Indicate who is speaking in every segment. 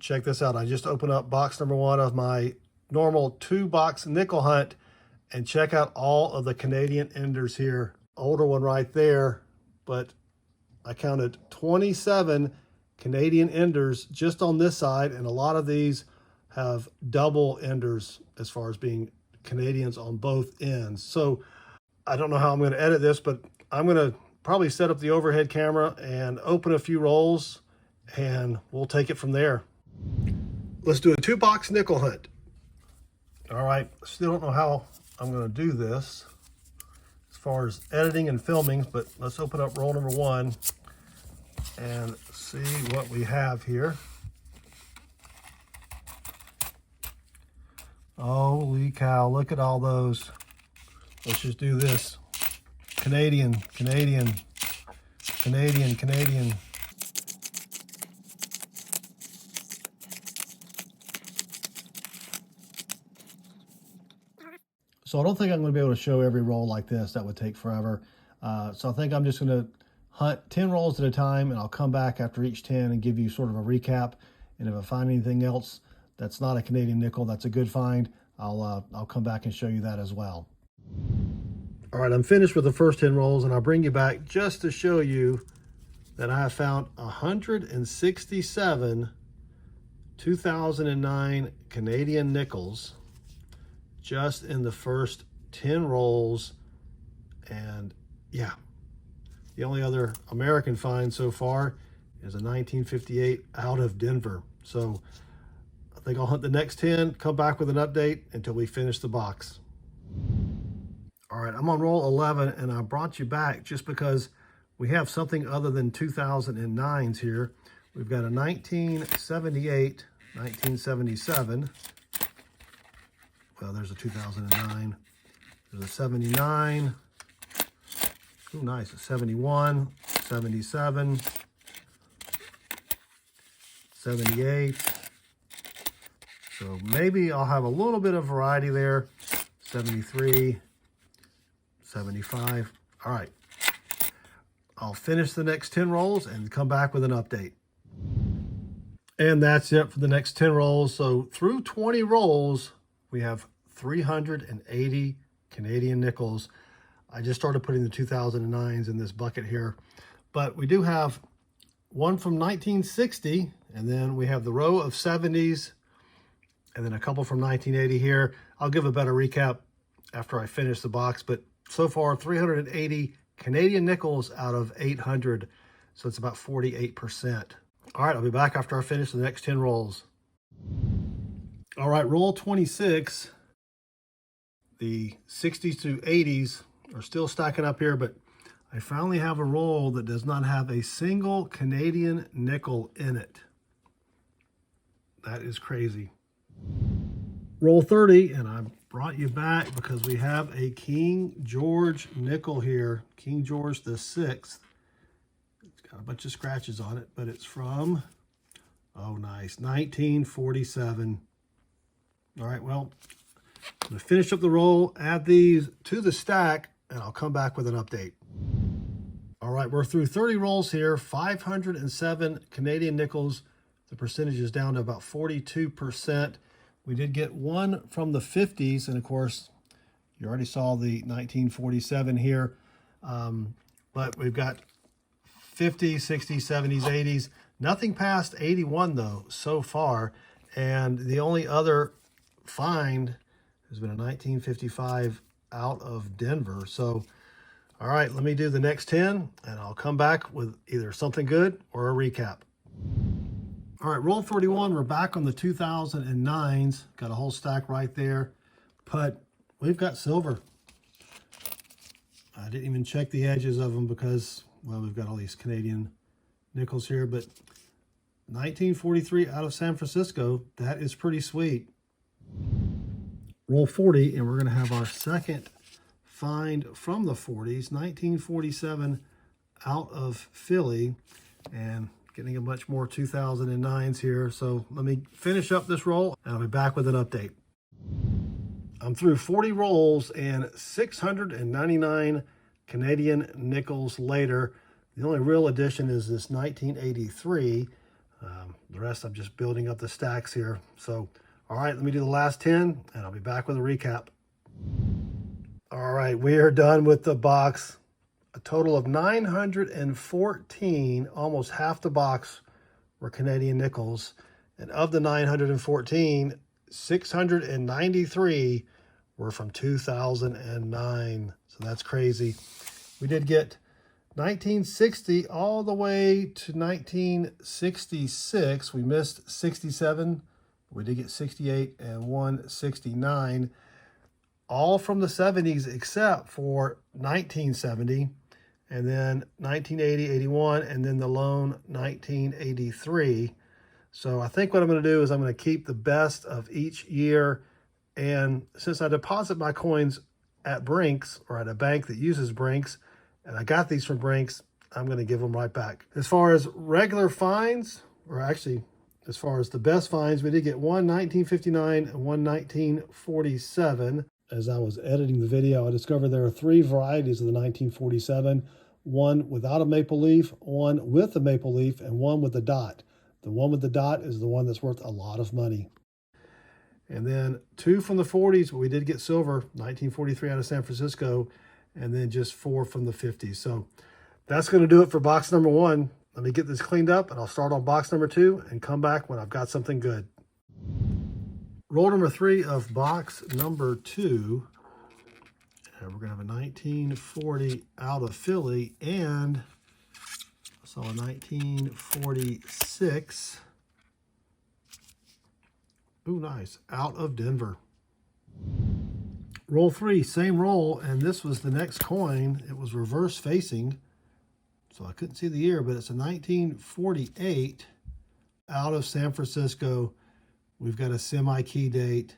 Speaker 1: check this out. I just opened up box number 1 of my normal 2-box nickel hunt, and check out all of the Canadian enders here. Older one right there, but I counted 27 Canadian enders just on this side, and a lot of these have double enders as far as being Canadians on both ends. So I don't know how I'm going to edit this, but I'm going to probably set up the overhead camera and open a few rolls, and we'll take it from there. Let's do a 2-box nickel hunt. All right, still don't know how I'm going to do this as far as editing and filming, but let's open up roll number 1 and see what we have here. Holy cow, look at all those. Let's just do this. Canadian, Canadian, Canadian, Canadian. So I don't think I'm going to be able to show every roll like this. That would take forever. So I think I'm just going to hunt 10 rolls at a time, and I'll come back after each 10 and give you sort of a recap. And if I find anything else that's not a Canadian nickel, that's a good find, I'll come back and show you that as well. All right, I'm finished with the first 10 rolls, and I'll bring you back just to show you that I have found 167 2009 Canadian nickels just in the first 10 rolls. And yeah, the only other American find so far is a 1958 out of Denver. So I think I'll hunt the next 10, come back with an update until we finish the box. All right, I'm on roll 11, and I brought you back just because we have something other than 2009s here. We've got a 1978, 1977. Well, there's a 2009. There's a 79. Oh, nice. A 71, 77, 78. So maybe I'll have a little bit of variety there. 73, 75. All right. I'll finish the next 10 rolls and come back with an update. And that's it for the next 10 rolls. So through 20 rolls, we have 380 Canadian nickels. I just started putting the 2009s in this bucket here, but we do have one from 1960, and then we have the row of 70s, and then a couple from 1980 here. I'll give a better recap after I finish the box, but so far 380 Canadian nickels out of 800, so it's about 48%. All right, I'll be back after I finish the next 10 rolls. All right, roll 26. The 60s to 80s are still stacking up here, but I finally have a roll that does not have a single Canadian nickel in it. That is crazy. Roll 30, and I brought you back because we have a King George nickel here, King George the 6th. It's got a bunch of scratches on it, but it's from, oh nice, 1947. All right, well, I'm going to finish up the roll, add these to the stack, and I'll come back with an update. All right, we're through 30 rolls here, 507 Canadian nickels. The percentage is down to about 42%. We did get one from the 50s, and of course, you already saw the 1947 here. But we've got 50s, 60s, 70s, 80s. Nothing past 81, though, so far. And the only other find has been a 1955 out of Denver. So, all right, let me do the next 10, and I'll come back with either something good or a recap. All right, roll 31, we're back on the 2009s. Got a whole stack right there, but we've got silver. I didn't even check the edges of them because, well, we've got all these Canadian nickels here, but 1943 out of San Francisco, that is pretty sweet. Roll 40, and we're going to have our second find from the 40s, 1947 out of Philly, and getting a bunch more 2009s here. So let me finish up this roll, and I'll be back with an update. I'm through 40 rolls and 699 Canadian nickels later. The only real addition is this 1983. The rest, I'm just building up the stacks here. So, all right, let me do the last 10, and I'll be back with a recap. All right, we are done with the box. A total of 914, almost half the box, were Canadian nickels. And of the 914, 693 were from 2009. So that's crazy. We did get 1960 all the way to 1966. We missed 67. We did get 68 and 169. All from the 70s except for 1970. And then 1980, 81, and then the lone 1983. So I think what I'm going to do is I'm going to keep the best of each year. And since I deposit my coins at Brinks, or at a bank that uses Brinks, and I got these from Brinks, I'm going to give them right back. As far as regular finds, or actually as far as the best finds, we did get one 1959 and one 1947. As I was editing the video, I discovered there are 3 varieties of the 1947, one without a maple leaf, one with a maple leaf, and one with a dot. The one with the dot is the one that's worth a lot of money. And then 2 from the 40s, but we did get silver, 1943 out of San Francisco, and then just 4 from the 50s. So that's going to do it for box number 1. Let me get this cleaned up, and I'll start on box number 2 and come back when I've got something good. Roll number 3 of box number 2. And we're going to have a 1940 out of Philly and so a 1946. Ooh, nice. Out of Denver. Roll 3, same roll, and this was the next coin. It was reverse facing, so I couldn't see the year, but it's a 1948 out of San Francisco. We've got a semi-key date.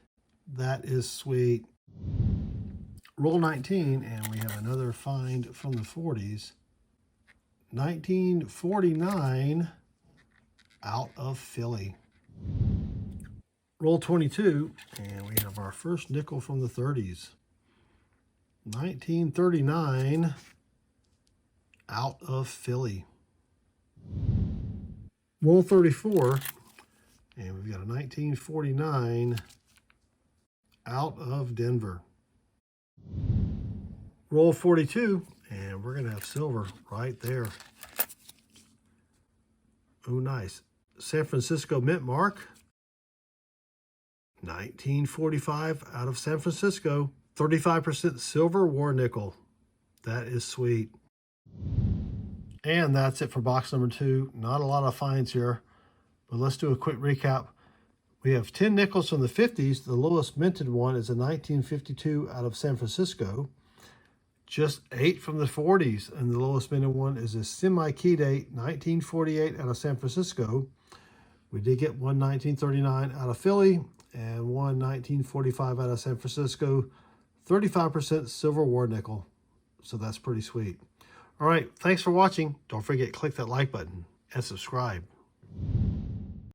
Speaker 1: That is sweet. Roll 19, and we have another find from the 40s. 1949 out of Philly. Roll 22, and we have our first nickel from the 30s. 1939 out of Philly. Roll 34, and we've got a 1949 out of Denver. Roll 42, and we're going to have silver right there. Oh, nice. San Francisco mint mark. 1945 out of San Francisco. 35% silver war nickel. That is sweet. And that's it for box number 2. Not a lot of finds here, but let's do a quick recap. We have 10 nickels from the 50s. The lowest minted one is a 1952 out of San Francisco. Just 8 from the 40s, and the lowest minted one is a semi-key date, 1948 out of San Francisco. We did get one 1939 out of Philly and one 1945 out of San Francisco. 35% silver war nickel. So that's pretty sweet. All right, thanks for watching. Don't forget, click that like button and subscribe.